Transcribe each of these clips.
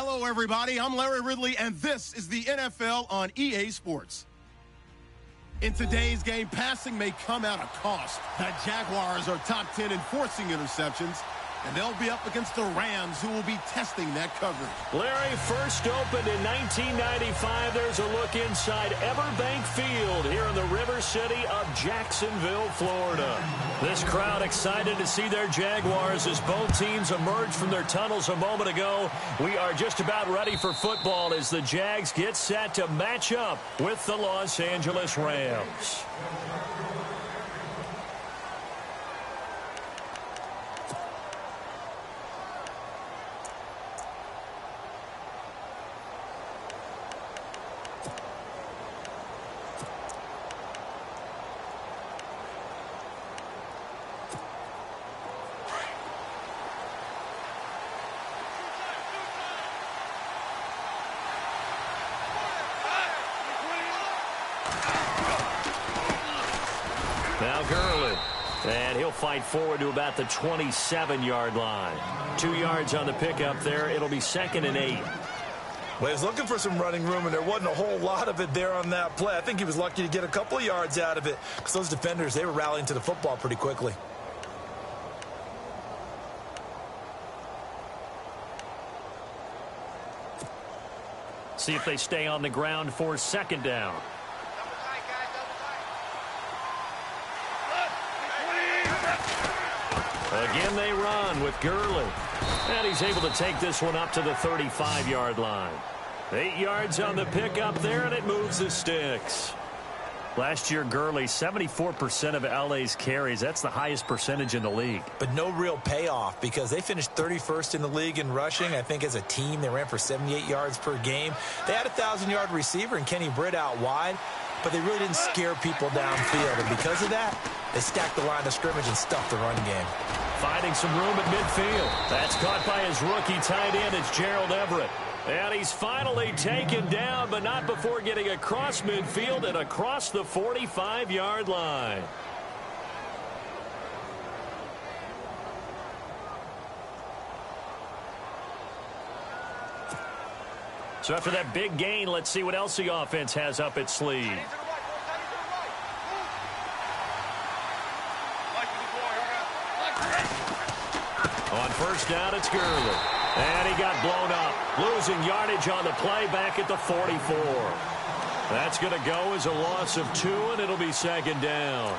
Hello, everybody. I'm Larry Ridley, and this is the NFL on EA Sports. In today's game, passing may come at a cost. The Jaguars are top 10 in forcing interceptions, and they'll be up against the Rams, who will be testing that coverage. Larry, first opened in 1995. There's a look inside Everbank Field here in the River City of Jacksonville, Florida. This crowd excited to see their Jaguars as both teams emerge from their tunnels a moment ago. We are just about ready for football as the Jags get set to match up with the Los Angeles Rams. Now Gurley, and he'll fight forward to about the 27-yard line. 2 yards on the pickup there. It'll be 2nd and 8. Well, he was looking for some running room, and there wasn't a whole lot of it there on that play. I think he was lucky to get a couple of yards out of it because those defenders, they were rallying to the football pretty quickly. See if they stay on the ground for 2nd down. Again, they run with Gurley. And he's able to take this one up to the 35-yard line. 8 yards on the pickup there, and it moves the sticks. Last year, Gurley, 74% of LA's carries. That's the highest percentage in the league. But no real payoff because they finished 31st in the league in rushing. I think as a team, they ran for 78 yards per game. They had a 1,000-yard receiver and Kenny Britt out wide, but they really didn't scare people downfield. And because of that, they stacked the line of scrimmage and stuffed the run game. Finding some room at midfield. That's caught by his rookie tight end. It's Gerald Everett. And he's finally taken down, but not before getting across midfield and across the 45-yard line. So after that big gain, let's see what else the offense has up its sleeve. On first down, it's Gurley. And he got blown up. Losing yardage on the play back at the 44. That's going to go as a loss of 2, and it'll be 2nd down.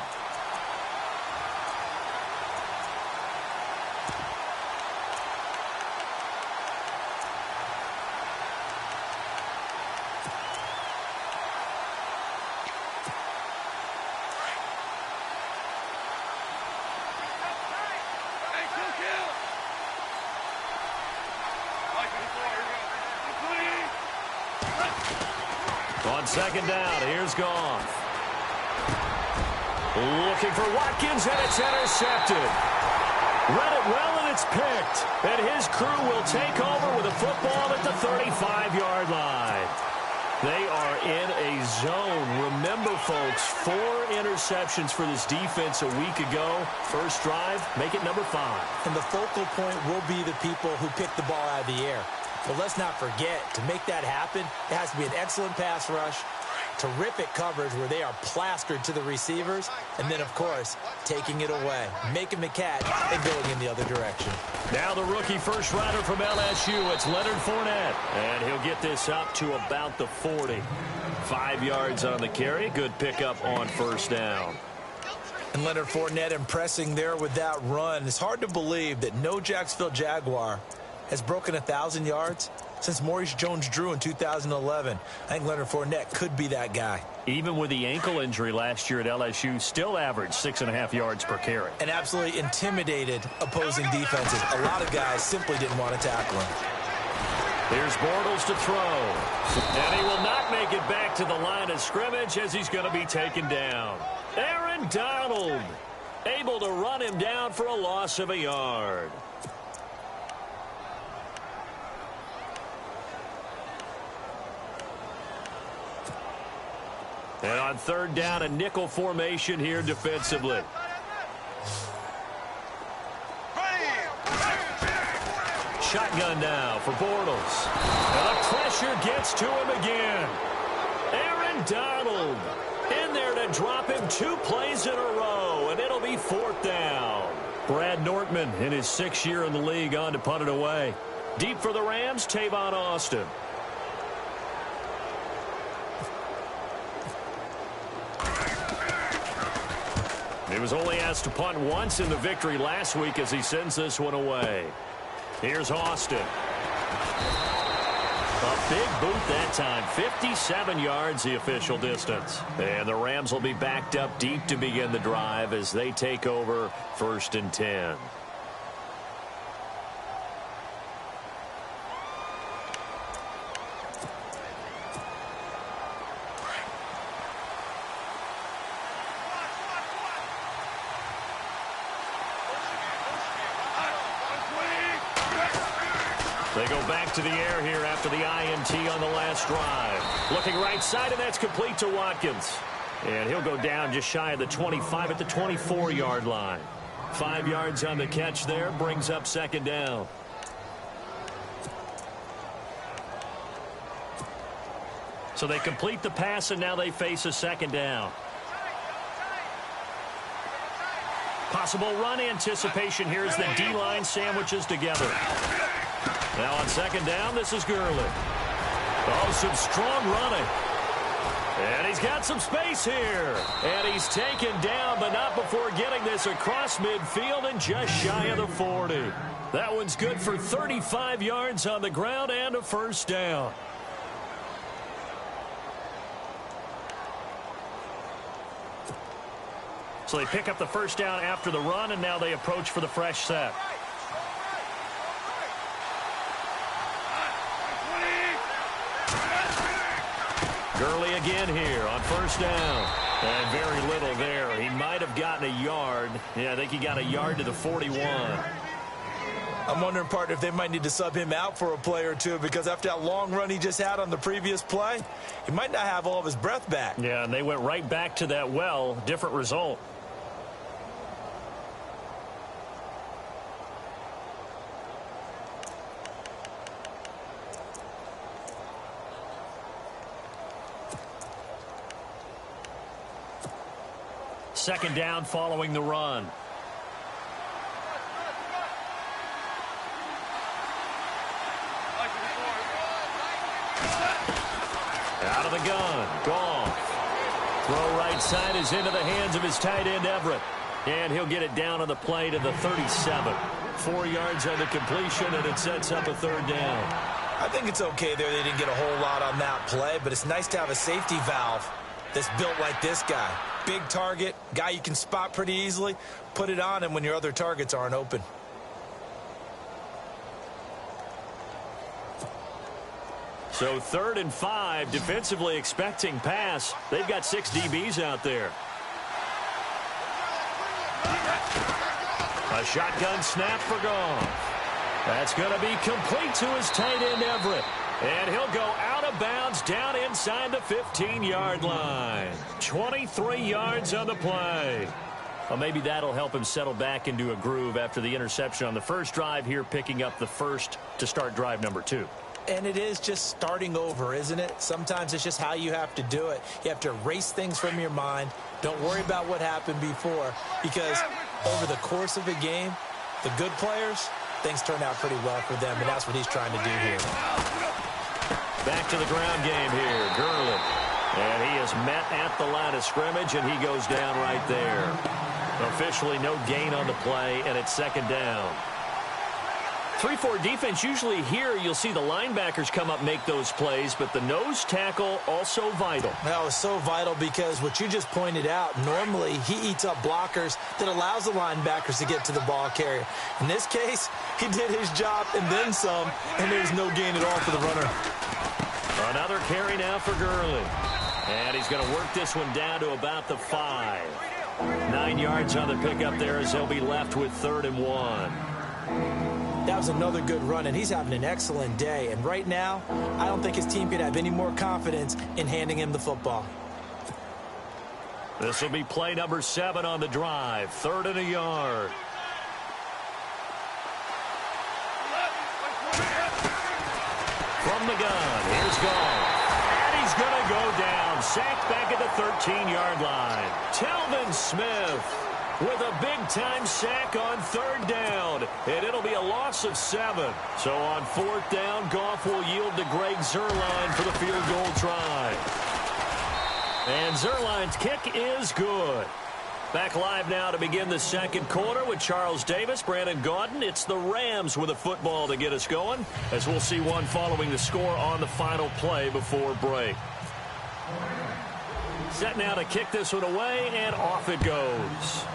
On 2nd down, here's Goff. Looking for Watkins, and it's intercepted. Read it well, and it's picked. And his crew will take over with a football at the 35-yard line. They are in a zone. Remember, folks, 4 interceptions for this defense a week ago. First drive, make it number 5. And the focal point will be the people who pick the ball out of the air. But let's not forget, to make that happen, it has to be an excellent pass rush, terrific coverage where they are plastered to the receivers, and then, of course, taking it away, making the catch, and going in the other direction. Now the rookie first rider from LSU, it's Leonard Fournette. And he'll get this up to about the 40. 5 yards on the carry. Good pickup on first down. And Leonard Fournette impressing there with that run. It's hard to believe that no Jacksonville Jaguar has broken 1,000 yards since Maurice Jones-Drew in 2011. I think Leonard Fournette could be that guy. Even with the ankle injury last year at LSU, still averaged 6.5 yards per carry. And absolutely intimidated opposing defenses. A lot of guys simply didn't want to tackle him. Here's Bortles to throw. And he will not make it back to the line of scrimmage as he's going to be taken down. Aaron Donald able to run him down for a loss of a yard. And on 3rd down, a nickel formation here defensively. Shotgun now for Bortles. And the pressure gets to him again. Aaron Donald in there to drop him 2 plays in a row, and it'll be 4th down. Brad Nortman in his 6th year in the league on to punt it away. Deep for the Rams, Tavon Austin. He was only asked to punt once in the victory last week as he sends this one away. Here's Austin. A big boot that time. 57 yards the official distance. And the Rams will be backed up deep to begin the drive as they take over 1st and 10. They go back to the air here after the INT on the last drive. Looking right side, and that's complete to Watkins. And he'll go down just shy of the 25 at the 24-yard line. 5 yards on the catch there, brings up 2nd down. So they complete the pass, and now they face a 2nd down. Possible run anticipation here as the D-line sandwiches together. Now on 2nd down, this is Gurley. Oh, some strong running. And he's got some space here. And he's taken down, but not before getting this across midfield and just shy of the 40. That one's good for 35 yards on the ground and a 1st down. So they pick up the 1st down after the run, and now they approach for the fresh set. Gurley again here on 1st down. And very little there. He might have gotten a yard. Yeah, I think he got a yard to the 41. I'm wondering, partner, if they might need to sub him out for a play or two, because after that long run he just had on the previous play, he might not have all of his breath back. Yeah, and they went right back to that well. Different result. Second down following the run. Out of the gun. Goff. Throw right side is into the hands of his tight end, Everett. And he'll get it down on the play to the 37. 4 yards on the completion, and it sets up a 3rd down. I think it's okay there. They didn't get a whole lot on that play, but it's nice to have a safety valve that's built like this guy. Big target, guy you can spot pretty easily. Put it on him when your other targets aren't open. So 3rd and 5, defensively expecting pass. They've got 6 DBs out there. A shotgun snap for Goff. That's going to be complete to his tight end, Everett. And he'll go out of bounds down inside the 15-yard line. 23 yards on the play. Well, maybe that'll help him settle back into a groove after the interception on the first drive here, picking up the first to start drive number 2. And it is just starting over, isn't it? Sometimes it's just how you have to do it. You have to erase things from your mind. Don't worry about what happened before, because over the course of a game, the good players, things turn out pretty well for them, and that's what he's trying to do here. Back to the ground game here, Gurley. And he is met at the line of scrimmage, and he goes down right there. Officially no gain on the play, and it's 2nd down. 3-4 defense, usually here you'll see the linebackers come up, make those plays, but the nose tackle also vital. That was so vital because what you just pointed out, normally he eats up blockers that allows the linebackers to get to the ball carrier. In this case, he did his job and then some, and there's no gain at all for the runner. Another carry now for Gurley. And he's going to work this one down to about the 5. 9 yards on the pickup there as they'll be left with 3rd and 1. That was another good run, and he's having an excellent day. And right now, I don't think his team could have any more confidence in handing him the football. This will be play number 7 on the drive. 3rd and a yard. from the gun. Here's Goff. And he's going to go down. Sacked back at the 13-yard line. Telvin Smith with a big-time sack on third down. And it'll be a loss of 7. So on fourth down, Goff will yield to Greg Zuerlein for the field goal try. And Zuerlein's kick is good. Back live now to begin the second quarter with Charles Davis, Brandon Gaudin. It's the Rams with a football to get us going, as we'll see one following the score on the final play before break. Set now to kick this one away, and off it goes.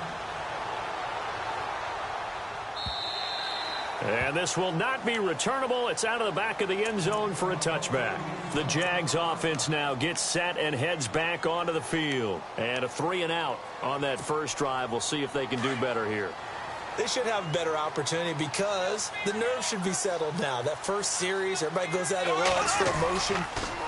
And this will not be returnable. It's out of the back of the end zone for a touchback. The Jags offense now gets set and heads back onto the field. And a 3-and-out on that first drive. We'll see if they can do better here. They should have a better opportunity because the nerves should be settled now. That first series, everybody goes out of a little extra emotion.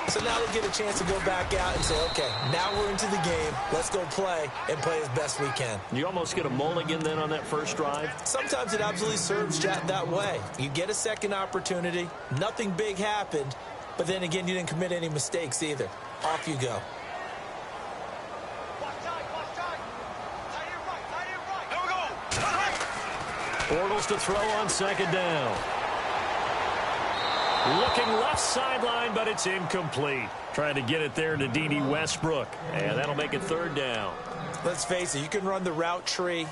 So now they get a chance to go back out and say, okay, now we're into the game. Let's go play and play as best we can. You almost get a mulligan then on that first drive? Sometimes it absolutely serves that way. You get a second opportunity. Nothing big happened. But then again, you didn't commit any mistakes either. Off you go. Bortles to throw on second down. Looking left sideline, but it's incomplete. Trying to get it there to D.D. Westbrook. And that'll make it third down. Let's face it, you can run the route tree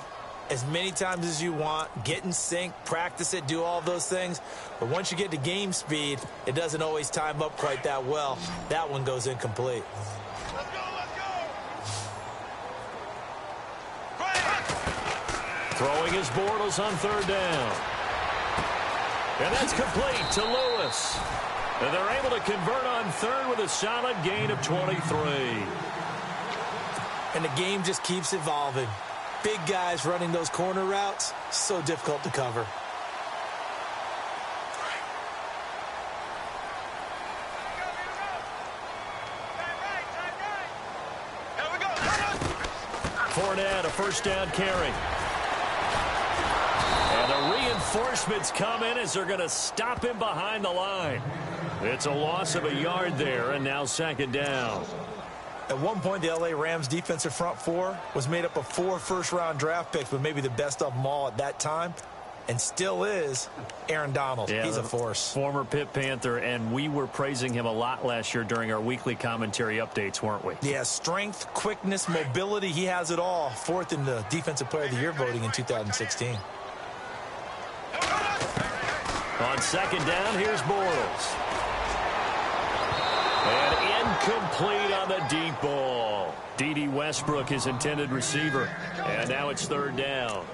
as many times as you want, get in sync, practice it, do all those things. But once you get to game speed, it doesn't always time up quite that well. That one goes incomplete. Let's go, let's go! Throwing his Bortles on third down. And that's complete to Lewis. And they're able to convert on third with a solid gain of 23. And the game just keeps evolving. Big guys running those corner routes, so difficult to cover. Fournette, a first down carry. And the reinforcements come in as they're going to stop him behind the line. It's a loss of a yard there, and now second down. At one point, the L.A. Rams defensive front four was made up of 4 first-round draft picks, but maybe the best of them all at that time, and still is Aaron Donald. Yeah, he's a force. Former Pitt Panther, and we were praising him a lot last year during our weekly commentary updates, weren't we? Yeah, strength, quickness, mobility, he has it all. 4th in the Defensive Player of the Year voting in 2016. On second down, here's Bortles. And incomplete on the deep ball. D.D. Westbrook, his intended receiver. And now it's third down.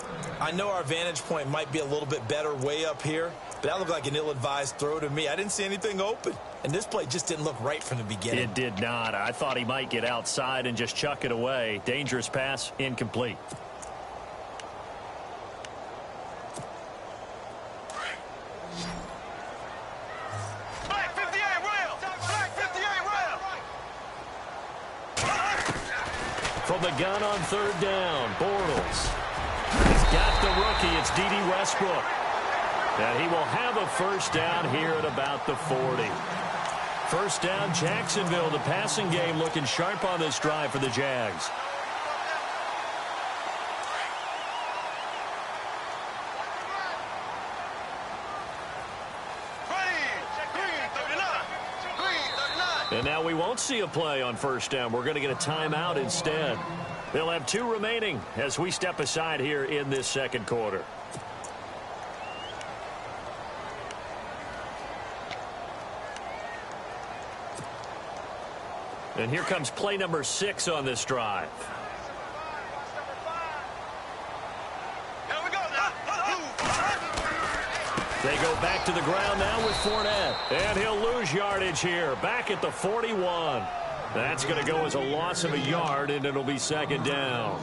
I know our vantage point might be a little bit better way up here, but that looked like an ill-advised throw to me. I didn't see anything open, and this play just didn't look right from the beginning. It did not. I thought he might get outside and just chuck it away. Dangerous pass, incomplete. From the gun on third down, Bortles. He's got the rookie. It's D.D. Westbrook. And he will have a first down here at about the 40. First down, Jacksonville. The passing game looking sharp on this drive for the Jags. And now we won't see a play on first down. We're going to get a timeout instead. They'll have 2 remaining as we step aside here in this second quarter. And here comes play number 6 on this drive. They go back to the ground now with Fournette. And he'll lose yardage here. Back at the 41. That's going to go as a loss of a yard, and it'll be second down.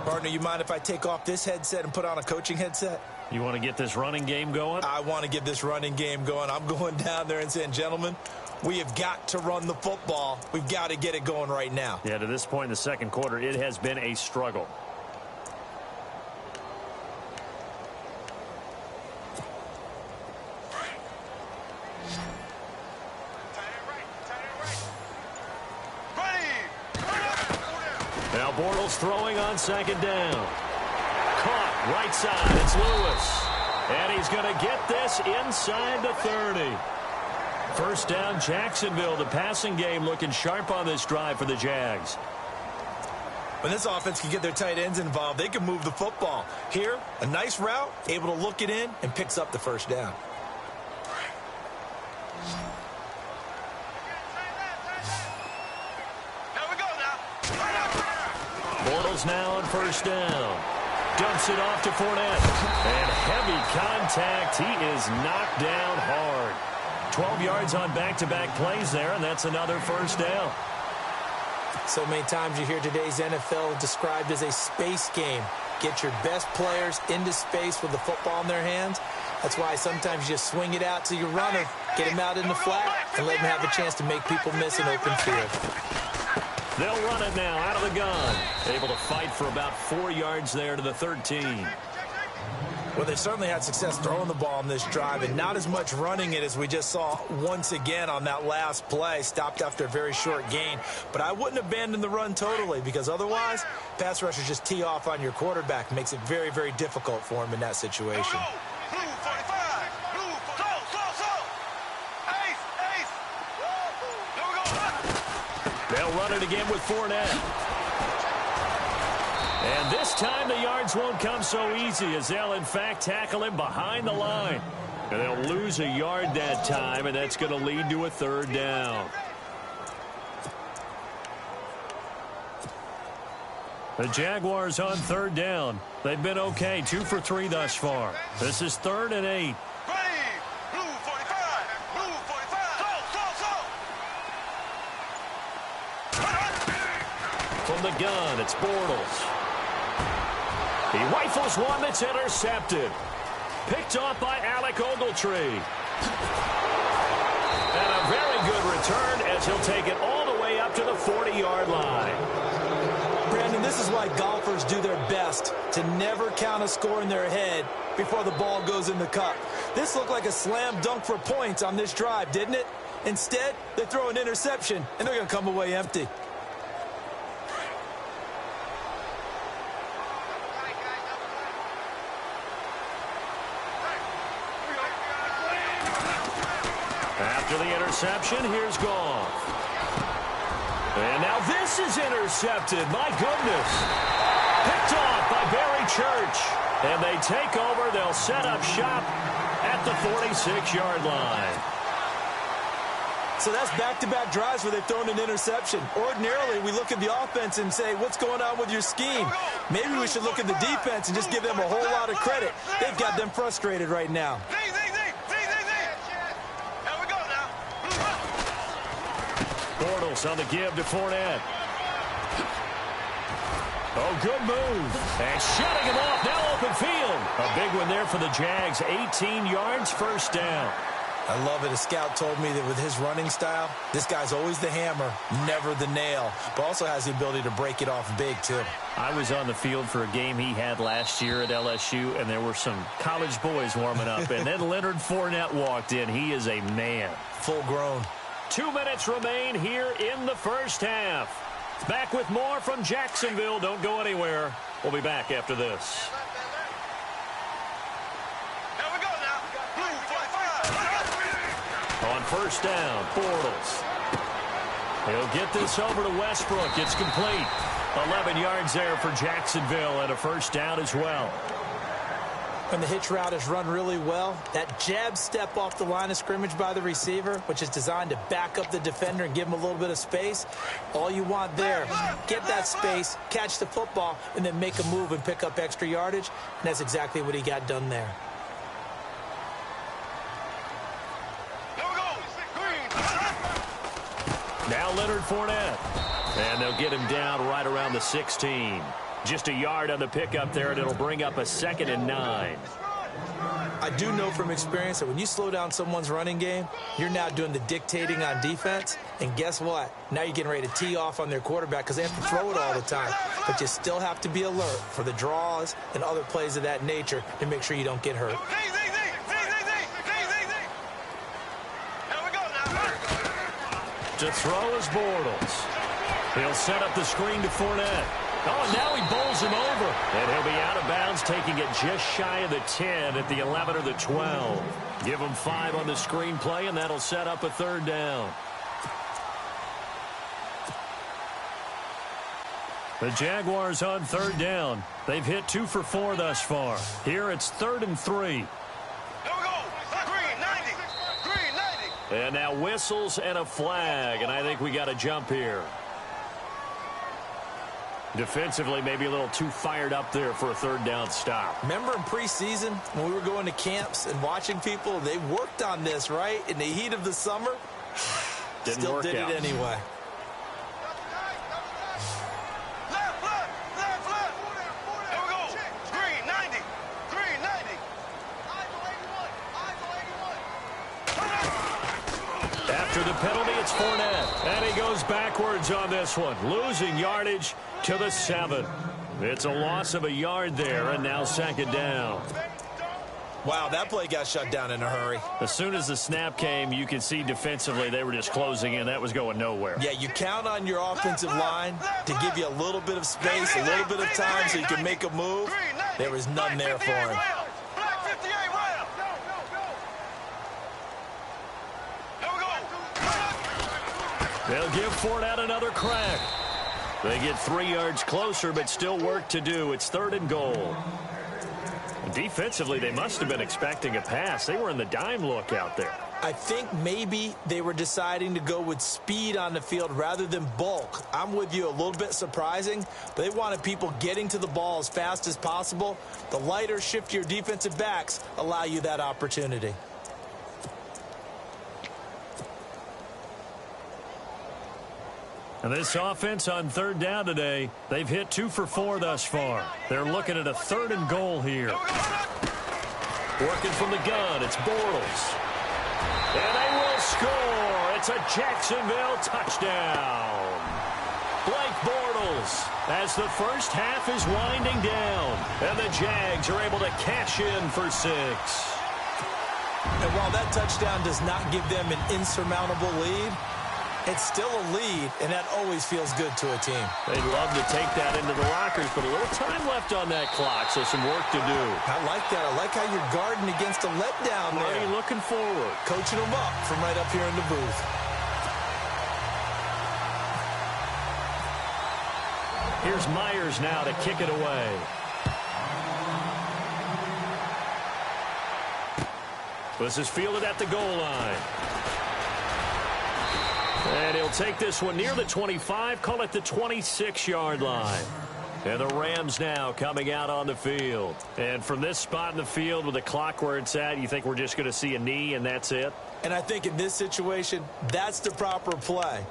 Partner, you mind if I take off this headset and put on a coaching headset? You want to get this running game going? I want to get this running game going. I'm going down there and saying, gentlemen, we have got to run the football. We've got to get it going right now. Yeah, to this point in the second quarter, it has been a struggle. Now Bortles throwing on second down. Caught right side. It's Lewis. And he's going to get this inside the 30. First down, Jacksonville. The passing game looking sharp on this drive for the Jags. When this offense can get their tight ends involved, they can move the football. Here, a nice route, able to look it in, and picks up the first down. Here we go now. Bortles now on first down. Dumps it off to Fournette. And heavy contact. He is knocked down hard. 12 yards on back-to-back plays there, and that's another first down. So many times you hear today's NFL described as a space game. Get your best players into space with the football in their hands. That's why sometimes you just swing it out to your runner, get him out in the flat, and let him have a chance to make people miss an open field. They'll run it now out of the gun. Able to fight for about 4 yards there to the 13. Well, they certainly had success throwing the ball on this drive, and not as much running it as we just saw once again on that last play. Stopped after a very short gain. But I wouldn't abandon the run totally, because otherwise, pass rushers just tee off on your quarterback. Makes it very, very difficult for him in that situation. Blue 45. Blue 45. Ace. Here we go. They'll run it again with Fournette. And this time the yards won't come so easy, as they'll in fact tackle him behind the line. And they'll lose a yard that time, and that's going to lead to a third down. The Jaguars on third down. They've been okay, 2 for 3 thus far. This is 3rd and 8. Ready. Blue 45. Blue 45. From the gun, it's Bortles. He rifles one that's intercepted. Picked off by Alec Ogletree. And a very good return, as he'll take it all the way up to the 40-yard line. Brandon, this is why golfers do their best to never count a score in their head before the ball goes in the cup. This looked like a slam dunk for points on this drive, didn't it? Instead, they throw an interception, and they're going to come away empty. After the interception, here's Goff. And now this is intercepted. My goodness. Picked off by Barry Church. And they take over. They'll set up shop at the 46-yard line. So that's back-to-back drives where they've thrown an interception. Ordinarily, we look at the offense and say, what's going on with your scheme? Maybe we should look at the defense and just give them a whole lot of credit. They've got them frustrated right now. Bortles on the give to Fournette. Oh, good move. And shutting him off. Now open field. A big one there for the Jags. 18 yards, first down. I love it. A scout told me that with his running style, this guy's always the hammer, never the nail, but also has the ability to break it off big, too. I was on the field for a game he had last year at LSU, and there were some college boys warming up, and then Leonard Fournette walked in. He is a man. Full grown. 2 minutes remain here in the first half. Back with more from Jacksonville. Don't go anywhere. We'll be back after this. On first down, Bortles. He'll get this over to Westbrook. It's complete. 11 yards there for Jacksonville, and a first down as well. When the hitch route is run really well, that jab step off the line of scrimmage by the receiver, which is designed to back up the defender and give him a little bit of space, all you want there, get that space, catch the football, and then make a move and pick up extra yardage, and that's exactly what he got done there. Now Leonard Fournette. And they'll get him down right around the 16. Just a yard on the pickup there, and it'll bring up a 2nd and 9. I do know from experience that when you slow down someone's running game, you're now doing the dictating on defense. And guess what? Now you're getting ready to tee off on their quarterback because they have to throw it all the time. But you still have to be alert for the draws and other plays of that nature to make sure you don't get hurt. To throw is Bortles. He'll set up the screen to Fournette. Oh, and now he bowls him over. And he'll be out of bounds, taking it just shy of the 10 at the 11 or the 12. Give him 5 on the screenplay, and that'll set up a third down. The Jaguars on third down. They've hit 2 for 4 thus far. Here it's 3rd and 3. Here we go. Green 90. Green 90. And now whistles and a flag, and I think we got a jump here. Defensively, maybe a little too fired up there for a third down stop. Remember in preseason when we were going to camps and watching people, they worked on this, right? In the heat of the summer, still did it anyway. After the penalty, it's Fournette. And he goes backwards on this one, losing yardage to the 7. It's a loss of a yard there, and now 2nd down. Wow, that play got shut down in a hurry. As soon as the snap came, you could see defensively they were just closing in. That was going nowhere. Yeah, you count on your offensive line to give you a little bit of space, a little bit of time so you can make a move. There was none there for him. They'll give Fournette another crack. They get 3 yards closer, but still work to do. It's 3rd and goal. Defensively, they must have been expecting a pass. They were in the dime look out there. I think maybe they were deciding to go with speed on the field rather than bulk. I'm with you, a little bit surprising, but they wanted people getting to the ball as fast as possible. The lighter, shiftier defensive backs allow you that opportunity. And this offense on 3rd down today, they've hit 2 for 4 thus far. They're looking at a 3rd and goal here. Working from the gun, it's Bortles. And they will score. It's a Jacksonville touchdown. Blake Bortles as the first half is winding down. And the Jags are able to cash in for 6. And while that touchdown does not give them an insurmountable lead, it's still a lead, and that always feels good to a team. They'd love to take that into the lockers, but a little time left on that clock, so some work to do. I like that. I like how you're guarding against a letdown there. Marty looking forward. Coaching them up from right up here in the booth. Here's Myers now to kick it away. This is fielded at the goal line. And he'll take this one near the 25, call it the 26-yard line. And the Rams now coming out on the field. And from this spot in the field with the clock where it's at, you think we're just going to see a knee and that's it? And I think in this situation, that's the proper play.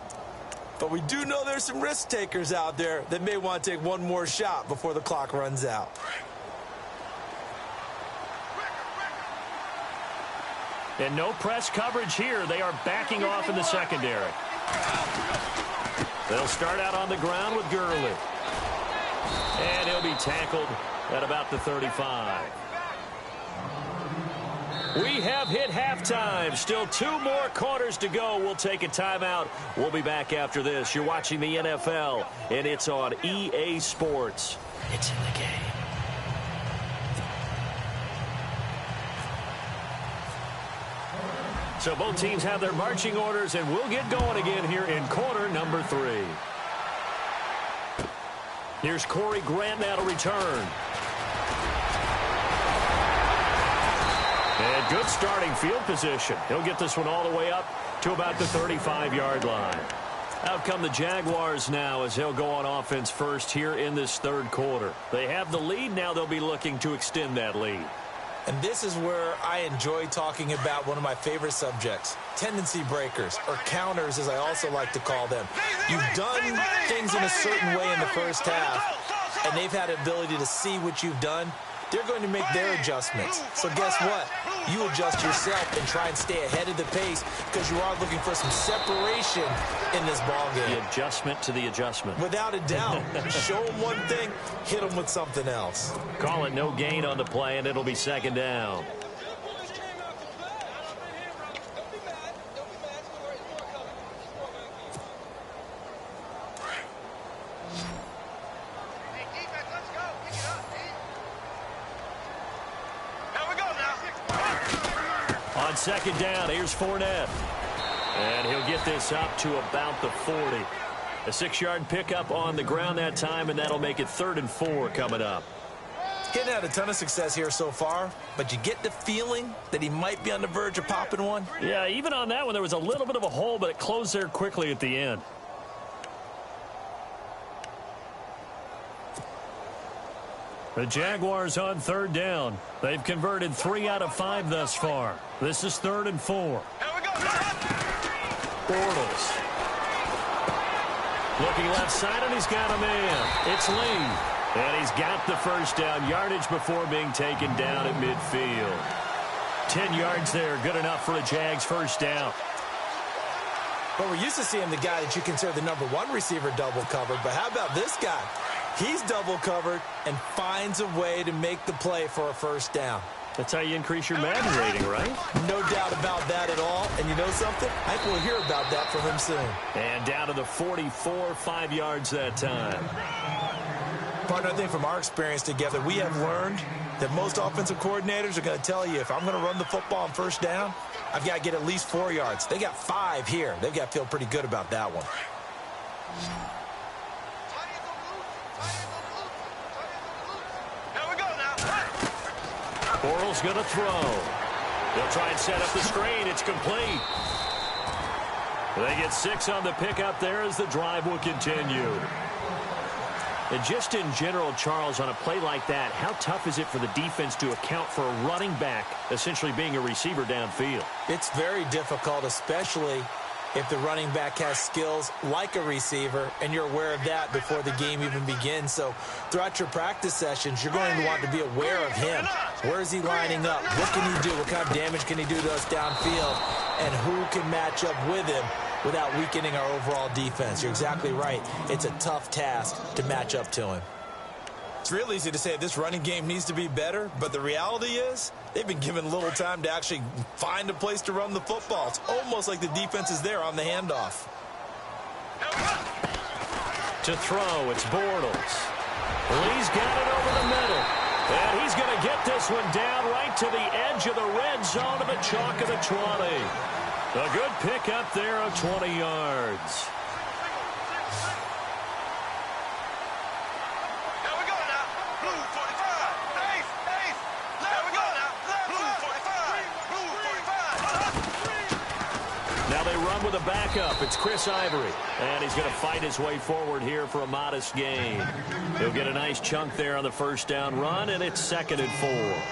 But we do know there's some risk takers out there that may want to take one more shot before the clock runs out. And no press coverage here. They are backing off in the secondary. They'll start out on the ground with Gurley. And he'll be tackled at about the 35. We have hit halftime. Still 2 more quarters to go. We'll take a timeout. We'll be back after this. You're watching the NFL, and it's on EA Sports. It's in the game. So both teams have their marching orders, and we'll get going again here in quarter number 3. Here's Corey Grant now to return. And good starting field position. He'll get this one all the way up to about the 35-yard line. Out come the Jaguars now as they'll go on offense first here in this 3rd quarter. They have the lead. Now they'll be looking to extend that lead. And this is where I enjoy talking about one of my favorite subjects, tendency breakers, or counters as I also like to call them. You've done things in a certain way in the first half, and they've had the ability to see what you've done. They're going to make their adjustments. So guess what? You adjust yourself and try and stay ahead of the pace because you are looking for some separation in this ballgame. The adjustment to the adjustment. Without a doubt. Show them one thing, hit them with something else. Call it no gain on the play, and it'll be 2nd down. second down. Here's Fournette. And he'll get this up to about the 40. A 6-yard pickup on the ground that time, and that'll make it 3rd and 4 coming up. Getting had a ton of success here so far, but you get the feeling that he might be on the verge of popping one. Yeah, even on that one, there was a little bit of a hole, but it closed there quickly at the end. The Jaguars on 3rd down. They've converted 3 out of 5 thus far. This is 3rd and 4. Here we go. Bortles. Looking left side, and he's got a man. It's Lee. And he's got the first down. Yardage before being taken down at midfield. 10 yards there. Good enough for a Jags first down. But we're used to seeing the guy that you consider the #1 receiver double covered. But how about this guy? He's double covered and finds a way to make the play for a first down. That's how you increase your Madden rating, right? No doubt about that at all. And you know something? I think we'll hear about that from him soon. And down to the 44, 5 yards that time. Partner, I think from our experience together, we have learned that most offensive coordinators are going to tell you, if I'm going to run the football on first down, I've got to get at least 4 yards. They got 5 here. They've got to feel pretty good about that one. Bortles going to throw. They'll try and set up the screen. It's complete. They get 6 on the pickup there as the drive will continue. And just in general, Charles, on a play like that, how tough is it for the defense to account for a running back essentially being a receiver downfield? It's very difficult, especially if the running back has skills like a receiver, and you're aware of that before the game even begins. So throughout your practice sessions, you're going to want to be aware of him. Where is he lining up? What can he do? What kind of damage can he do to us downfield? And who can match up with him without weakening our overall defense? You're exactly right. It's a tough task to match up to him. It's real easy to say this running game needs to be better, but the reality is they've been given little time to actually find a place to run the football. It's almost like the defense is there on the handoff. To throw, it's Bortles. Lee's got it over the middle. And he's going to get this one down right to the edge of the red zone of the chalk of the 20. A good pickup there of 20 yards. Now they run with a backup. It's Chris Ivory. And he's going to fight his way forward here for a modest gain. He'll get a nice chunk there on the first down run, and it's 2nd and 4.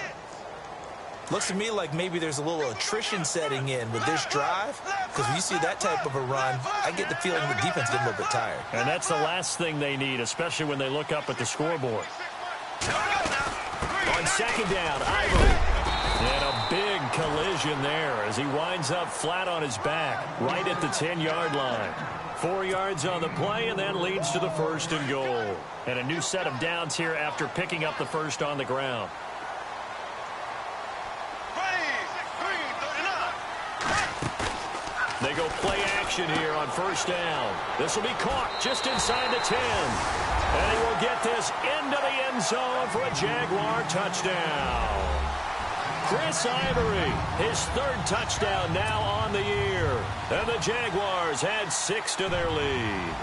Looks to me like maybe there's a little attrition setting in with this drive, because when you see that type of a run, I get the feeling the defense getting a little bit tired. And that's the last thing they need, especially when they look up at the scoreboard. On 2nd down, Ivory. And a big collision there as he winds up flat on his back right at the 10-yard line. 4 yards on the play, and then leads to the 1st and goal. And a new set of downs here after picking up the first on the ground. They go play action here on 1st down. This will be caught just inside the 10. And he will get this into the end zone for a Jaguar touchdown. Chris Ivory, his 3rd touchdown now on the year. And the Jaguars add 6 to their lead.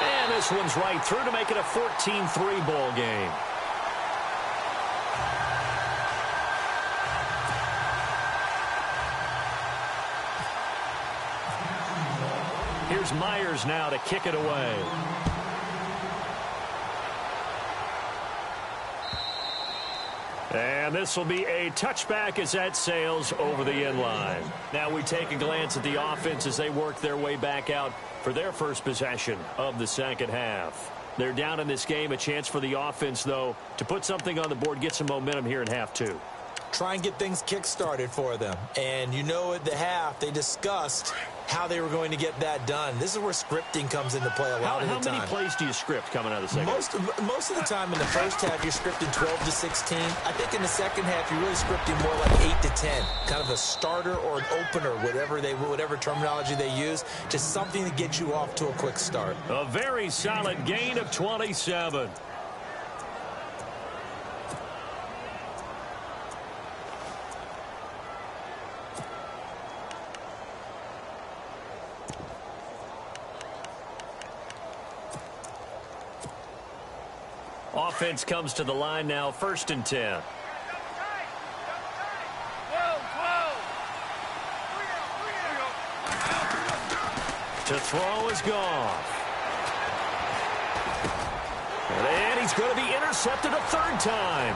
And this one's right through to make it a 14-3 ball game. Here's Myers now to kick it away. And this will be a touchback as that sails over the end line. Now we take a glance at the offense as they work their way back out for their first possession of the second half. They're down in this game. A chance for the offense, though, to put something on the board, get some momentum here in half 2. Try and get things kick-started for them. And you know at the half, they discussed how they were going to get that done. This is where scripting comes into play a lot of the time. How many plays do you script coming out of the second half? Most of the time in the first half, you're scripting 12 to 16. I think in the second half, you're really scripting more like 8 to 10. Kind of a starter or an opener, whatever terminology they use. Just something to get you off to a quick start. A very solid gain of 27. offense comes to the line now, 1st and 10. To throw is gone. And he's going to be intercepted a 3rd time.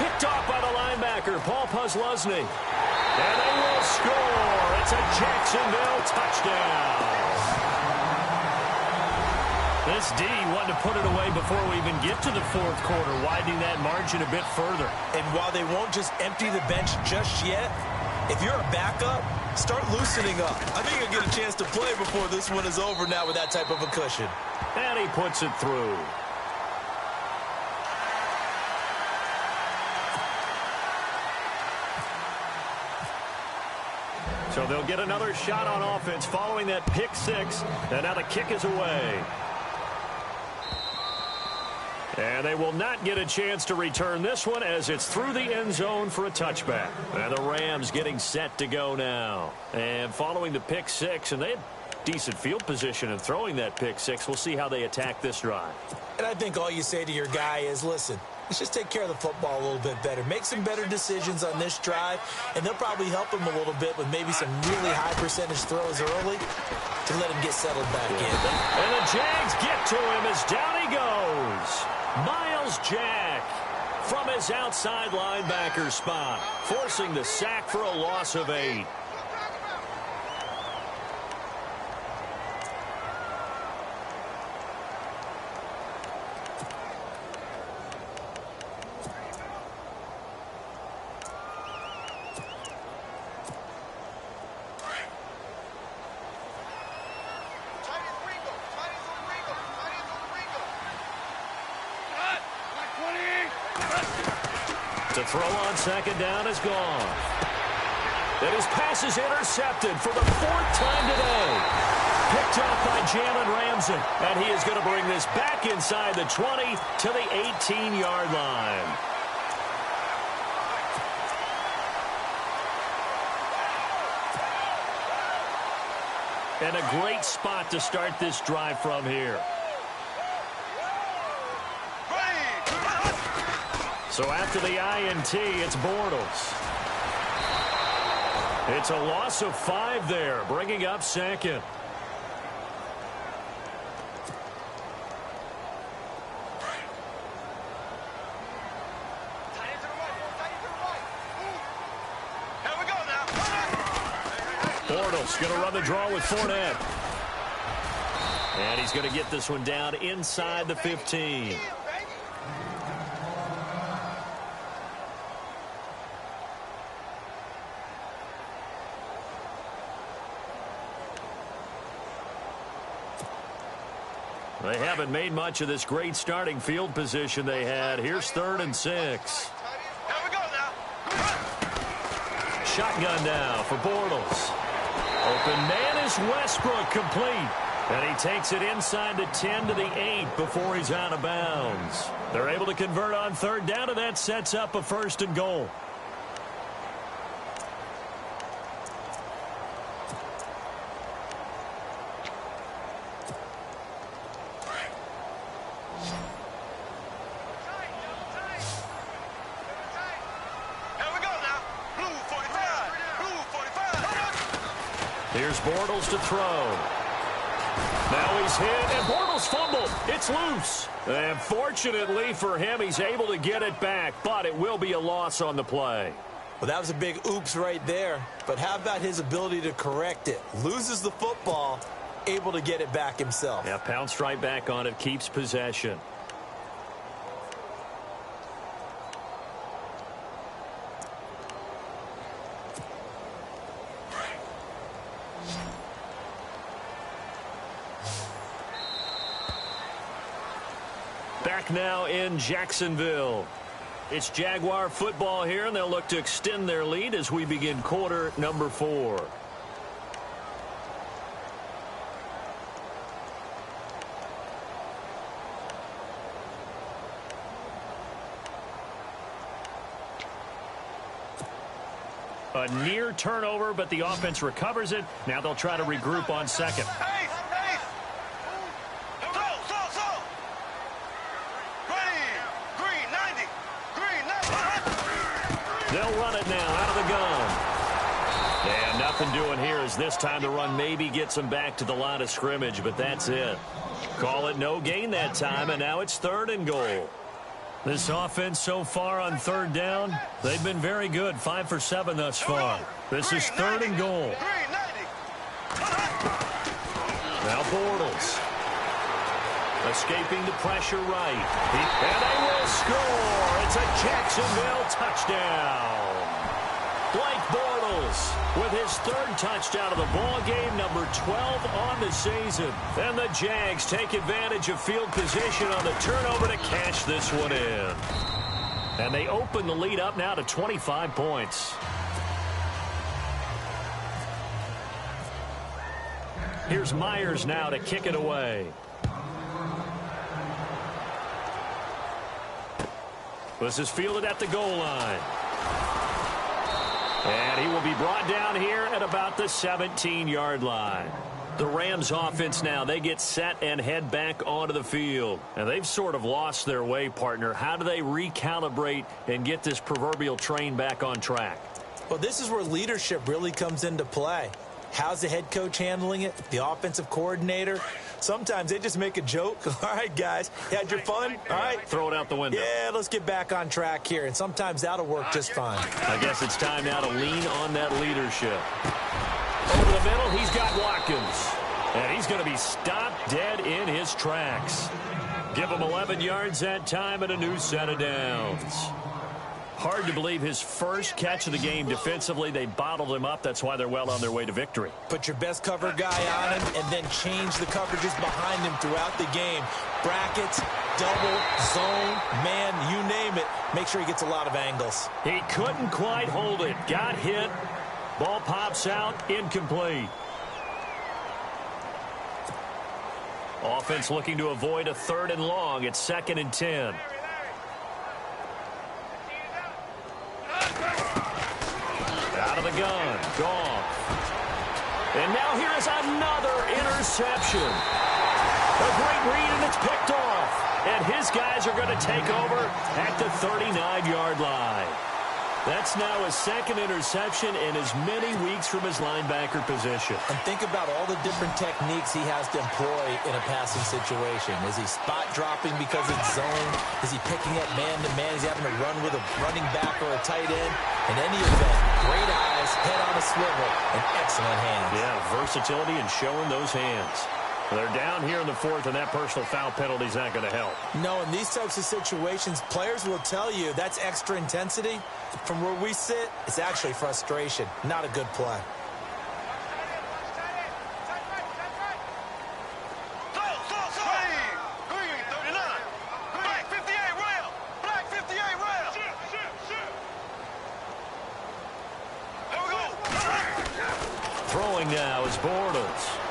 Picked off by the linebacker, Paul Pusluzny. And they will score. It's a Jacksonville touchdown. This D wanted to put it away before we even get to the 4th quarter, widening that margin a bit further. And while they won't just empty the bench just yet, if you're a backup, start loosening up. I think you'll get a chance to play before this one is over now with that type of a cushion. And he puts it through. So they'll get another shot on offense following that pick 6. And now the kick is away. And they will not get a chance to return this one as it's through the end zone for a touchback. And the Rams getting set to go now. And following the pick 6, and they had decent field position in throwing that pick 6. We'll see how they attack this drive. And I think all you say to your guy is, listen, let's just take care of the football a little bit better. Make some better decisions on this drive, and they'll probably help him a little bit with maybe some really high percentage throws early to let him get settled back in. And the Jags get to him as down he goes. Miles Jack from his outside linebacker spot, forcing the sack for a loss of 8. To throw on 2nd down is gone. And his pass is intercepted for the 4th time today. Picked off by Jalen Ramsey. And he is going to bring this back inside the 20 to the 18-yard line. And a great spot to start this drive from here. So after the INT, it's Bortles. It's a loss of 5 there, bringing up 2nd. Bortles going to run the draw with Fournette. And he's going to get this one down inside the 15. They haven't made much of this great starting field position they had. Here's 3rd and 6. Here we go now. Shotgun now for Bortles. Open man is Westbrook, complete. And he takes it inside the 10 to the 8 before he's out of bounds. They're able to convert on 3rd down, and that sets up a 1st and goal. Here's Bortles to throw. Now he's hit, and Bortles fumbled. It's loose. And fortunately for him, he's able to get it back, but it will be a loss on the play. Well, that was a big oops right there. But how about his ability to correct it? Loses the football, able to get it back himself. Yeah, pounced right back on it, keeps possession. Back now in Jacksonville. It's Jaguar football here, and they'll look to extend their lead as we begin quarter number 4. A near turnover, but the offense recovers it. Now they'll try to regroup on 2nd. They'll run it now out of the gun. And nothing doing here as this time the run maybe gets them back to the line of scrimmage, but that's it. Call it no gain that time, and now it's 3rd and goal. This offense so far on 3rd down, they've been very good. 5 for 7 thus far. This is 3rd and goal. Now Bortles. Escaping the pressure right. And they will score. It's a Jacksonville touchdown. Blake Bortles with his 3rd touchdown of the ball game, number 12 on the season. And the Jags take advantage of field position on the turnover to cash this one in. And they open the lead up now to 25 points. Here's Myers now to kick it away. This is fielded at the goal line. And he will be brought down here at about the 17-yard line. The Rams offense now, they get set and head back onto the field. And they've sort of lost their way, partner. How do they recalibrate and get this proverbial train back on track? Well, this is where leadership really comes into play. How's the head coach handling it? The offensive coordinator? Sometimes they just make a joke. All right, guys, you had your fun? All right. Throw it out the window. Yeah, let's get back on track here. And sometimes that'll work just fine. I guess it's time now to lean on that leadership. Over the middle, he's got Watkins. And he's going to be stopped dead in his tracks. Give him 11 yards that time and a new set of downs. Hard to believe his first catch of the game defensively. They bottled him up. That's why they're well on their way to victory. Put your best cover guy on him and then change the coverages behind him throughout the game. Brackets, double, zone, man, you name it. Make sure he gets a lot of angles. He couldn't quite hold it. Got hit. Ball pops out. Incomplete. Offense looking to avoid a 3rd and long. It's 2nd and 10. Out of the gun. Goff. And now here is another interception. A great read, and it's picked off. And his guys are going to take over at the 39-yard line. That's now his 2nd interception in as many weeks from his linebacker position. And think about all the different techniques he has to employ in a passing situation. Is he spot dropping because it's zone? Is he picking up man-to-man? Is he having to run with a running back or a tight end? In any event, great eyes, head on a swivel, and excellent hands. Yeah, versatility and showing those hands. They're down here in the 4th, and that personal foul penalty is not going to help. No, in these types of situations, players will tell you that's extra intensity. From where we sit, it's actually frustration, not a good play. Throwing now is Bortles.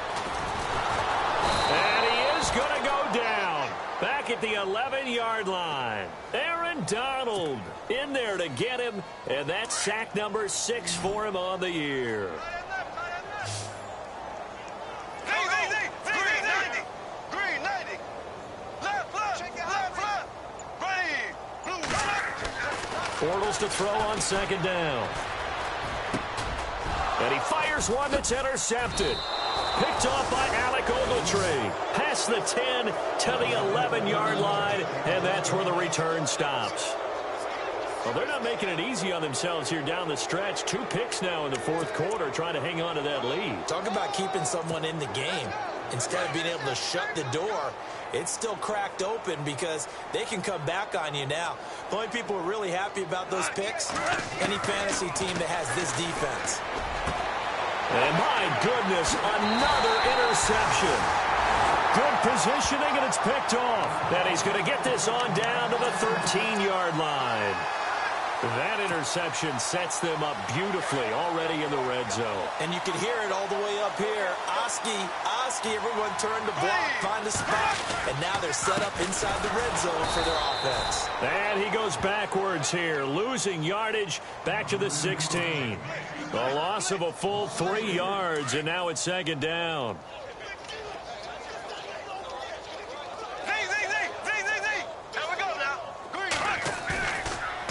And he is going to go down. Back at the 11-yard line. Aaron Donald in there to get him. And that's sack number 6 for him on the year. Bortles to throw on 2nd down. And he fires one that's intercepted. Picked off by Alec Ogletree. Past the 10 to the 11-yard line, and that's where the return stops. Well, they're not making it easy on themselves here down the stretch. 2 picks now in the 4th quarter, trying to hang on to that lead. Talk about keeping someone in the game. Instead of being able to shut the door, it's still cracked open because they can come back on you now. The only people who are really happy about those picks, any fantasy team that has this defense. And my goodness, another interception. Good positioning, and it's picked off. And he's going to get this on down to the 13-yard line. That interception sets them up beautifully already in the red zone. And you can hear it all the way up here. Oski, everyone turned to block, find a spot, and now they're set up inside the red zone for their offense. And he goes backwards here, losing yardage back to the 16. A loss of a full 3 yards, and now it's 2nd down.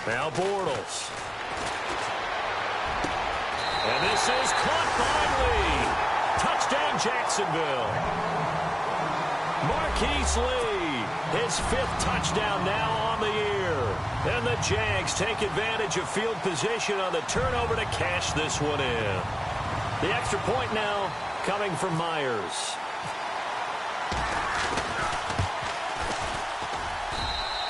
Now Bortles. And this is caught by Lee. Touchdown, Jacksonville. Marquise Lee, his 5th touchdown now on the year. And the Jags take advantage of field position on the turnover to cash this one in. The extra point now coming from Myers.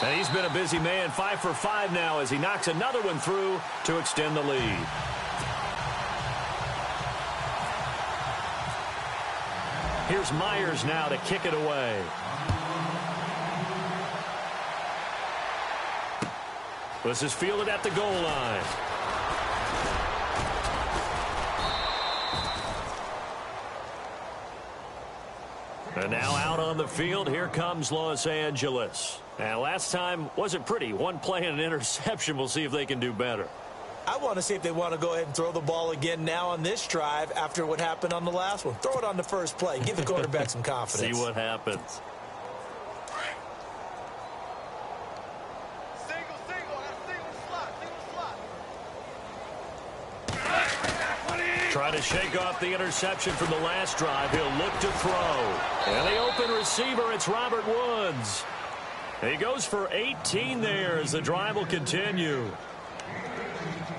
And he's been a busy man, 5 for 5 now as he knocks another one through to extend the lead. Here's Myers now to kick it away. This is fielded at the goal line. And now out on the field, here comes Los Angeles. And last time wasn't pretty. One play and an interception. We'll see if they can do better. I want to see if they want to go ahead and throw the ball again now on this drive after what happened on the last one. Throw it on the first play. Give the quarterback some confidence. See what happens. Try to shake off the interception from the last drive. He'll look to throw. And the open receiver, it's Robert Woods. He goes for 18 there as the drive will continue.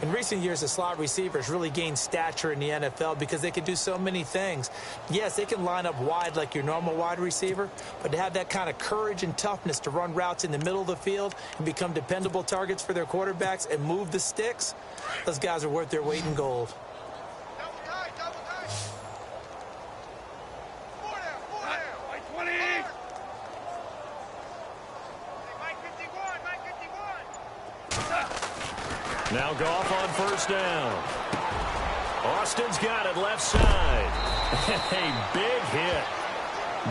In recent years, the slot receivers really gained stature in the NFL because they can do so many things. Yes, they can line up wide like your normal wide receiver, but to have that kind of courage and toughness to run routes in the middle of the field and become dependable targets for their quarterbacks and move the sticks, those guys are worth their weight in gold. Now Goff on first down. Austin's got it left side. A big hit.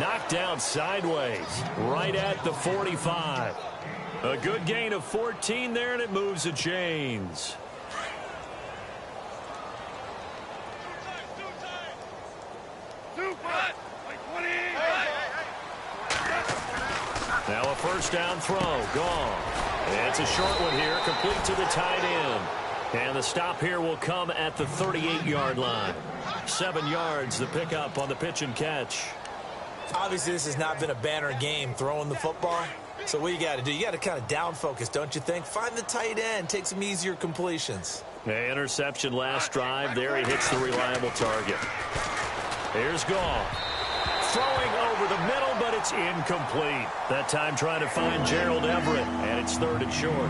Knocked down sideways right at the 45. A good gain of 14 there, and it moves the chains. Now a first down throw. Gone. It's a short one here, complete to the tight end. And the stop here will come at the 38-yard line. 7 yards, the pickup on the pitch and catch. Obviously, this has not been a banner game throwing the football. So what you got to do, you got to kind of down focus, don't you think? Find the tight end, take some easier completions. The interception last drive. There he hits the reliable target. Here's Goff. Throwing over the middle, but it's incomplete. That time trying to find Gerald Everett, and it's 3rd and short.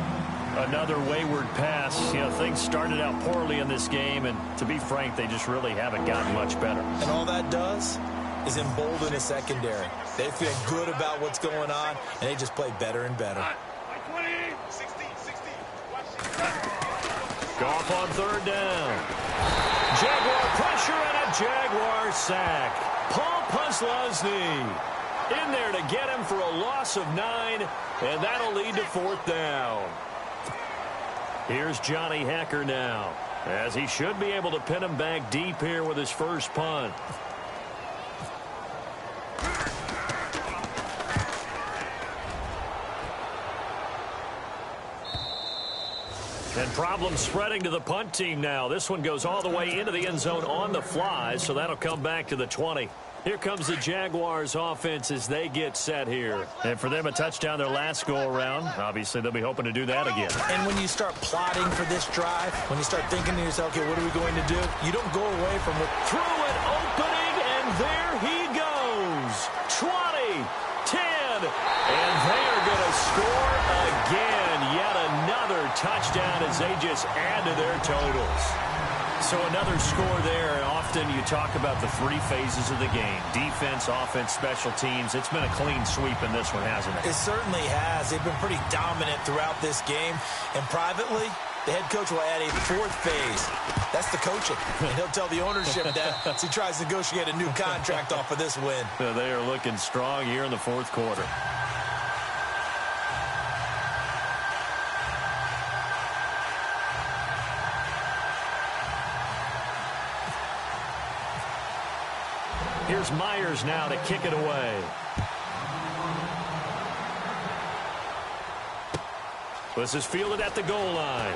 Another wayward pass. You know, things started out poorly in this game, and to be frank, they just really haven't gotten much better. And all that does is embolden the secondary. They feel good about what's going on, and they just play better and better. Goff on 3rd down. Jaguar pressure and a Jaguar sack. Paul Posluszny in there to get him for a loss of 9, and that'll lead to 4th down. Here's Johnny Hekker now, as he should be able to pin him back deep here with his first punt. And problems spreading to the punt team now. This one goes all the way into the end zone on the fly, so that'll come back to the 20. Here comes the Jaguars offense as they get set here. And for them, a touchdown their last go-around. Obviously, they'll be hoping to do that again. And when you start plotting for this drive, when you start thinking to yourself, okay, what are we going to do? You don't go away from it. Through an opening, and there he goes. 20, 10, and they are going to score again. Yet another touchdown as they just add to their totals. So another score there, and often you talk about the 3 phases of the game. Defense, offense, special teams. It's been a clean sweep in this one, hasn't it? It certainly has. They've been pretty dominant throughout this game. And privately, the head coach will add a 4th phase. That's the coaching. And he'll tell the ownership that as he tries to negotiate a new contract off of this win. They are looking strong here in the 4th quarter. Here's Myers now to kick it away. This is fielded at the goal line.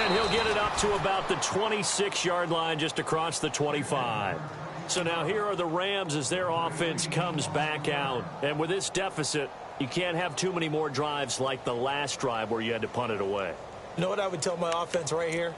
And he'll get it up to about the 26-yard line, just across the 25. So now here are the Rams as their offense comes back out. And with this deficit, you can't have too many more drives like the last drive where you had to punt it away. You know what I would tell my offense right here?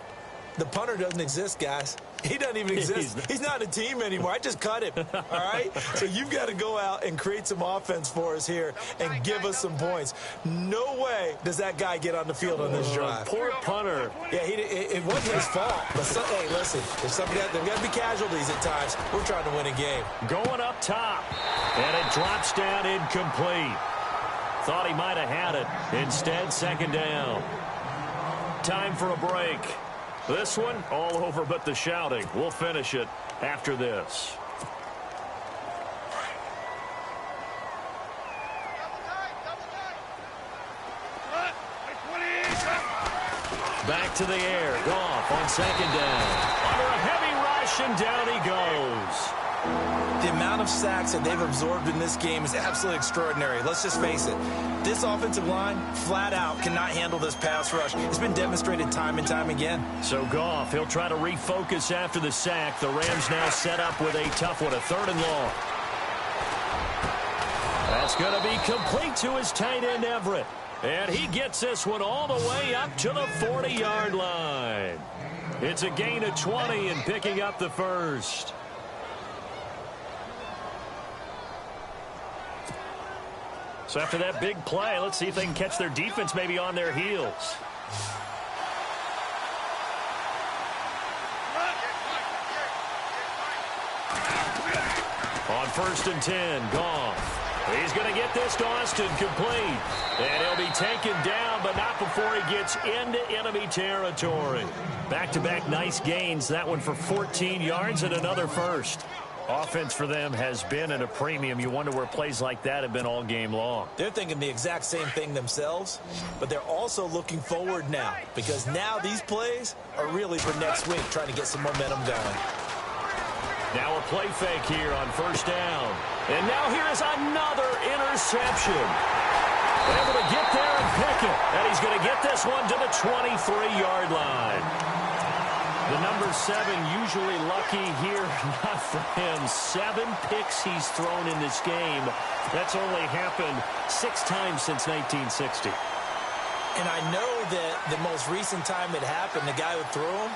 The punter doesn't exist, guys. He doesn't even exist. He's not a team anymore. I just cut him, all right? So you've got to go out and create some offense for us here and give us some points. No way does that guy get on the field on this drive. Poor punter. Yeah, it wasn't his fault. But hey, listen, there's got to be casualties at times. We're trying to win a game. Going up top, and it drops down incomplete. Thought he might have had it. Instead, second down. Time for a break. This one, all over but the shouting. We'll finish it after this. Back to the air. Goff on second down. Under a heavy rush, and down he goes. The amount of sacks that they've absorbed in this game is absolutely extraordinary. Let's just face it. This offensive line, flat out, cannot handle this pass rush. It's been demonstrated time and time again. So Goff, he'll try to refocus after the sack. The Rams now set up with a tough one, a 3rd and long. That's going to be complete to his tight end, Everett. And he gets this one all the way up to the 40-yard line. It's a gain of 20 and picking up the first. So after that big play, let's see if they can catch their defense maybe on their heels. On 1st and 10, Goff. He's going to get this to Austin complete. And he'll be taken down, but not before he gets into enemy territory. Back-to-back nice gains. That one for 14 yards and another first. Offense for them has been at a premium. You wonder where plays like that have been all game long. They're thinking the exact same thing themselves, but they're also looking forward now, because now these plays are really for next week, trying to get some momentum going. Now a play fake here on 1st down. And now here is another interception. Able to get there and pick it. And he's going to get this one to the 23-yard line. The number 7 usually lucky here, not for him. 7 picks he's thrown in this game. That's only happened 6 times since 1960. And I know that the most recent time it happened, the guy who threw him,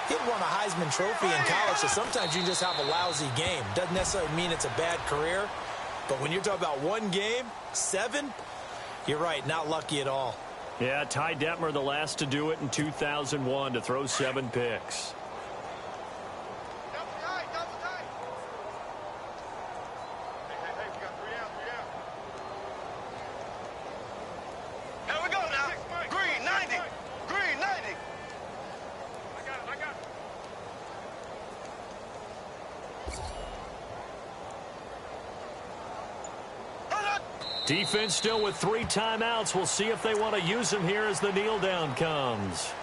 he had won a Heisman Trophy in college, so sometimes you just have a lousy game. Doesn't necessarily mean it's a bad career, but when you're talking about one game, 7, you're right, not lucky at all. Yeah, Ty Detmer, the last to do it in 2001, to throw 7 picks. Here we go now. Green, 90. Green, 90. I got it. Defense still with 3 timeouts. We'll see if they want to use them here as the kneel down comes.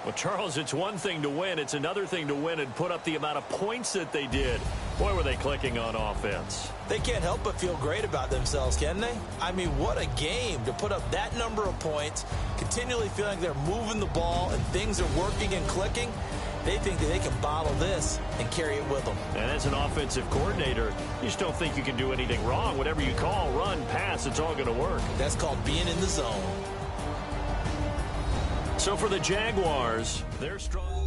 Well, Charles, it's one thing to win. It's another thing to win and put up the amount of points that they did. Boy, were they clicking on offense. They can't help but feel great about themselves, can they? I mean, what a game to put up that number of points, continually feeling they're moving the ball and things are working and clicking. They think that they can bottle this and carry it with them. And as an offensive coordinator, you just don't think you can do anything wrong. Whatever you call, run, pass, it's all going to work. That's called being in the zone. So for the Jaguars, they're strong.